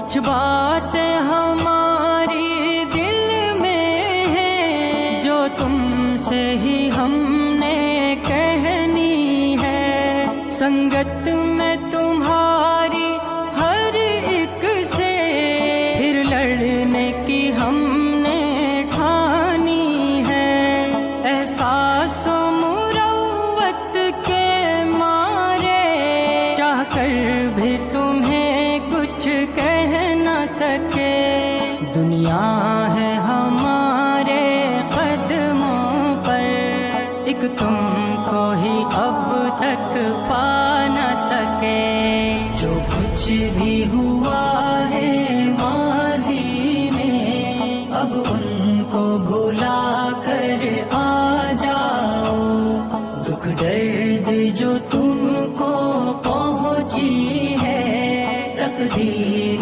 کچھ باتیں ہماری دل میں ہیں جو تم سے ہی ہم نے کہنی ہے، سنگت میں تمہاری ہر ایک سے پھر لڑنے کی ہم نے ٹھانی ہے، احساس و مروت کے مارے چاہ کر بھی تمہیں کچھ کہہ نہ سکے، دنیا ہے ہمارے قدموں پر، ایک تم کو ہی اب تک پا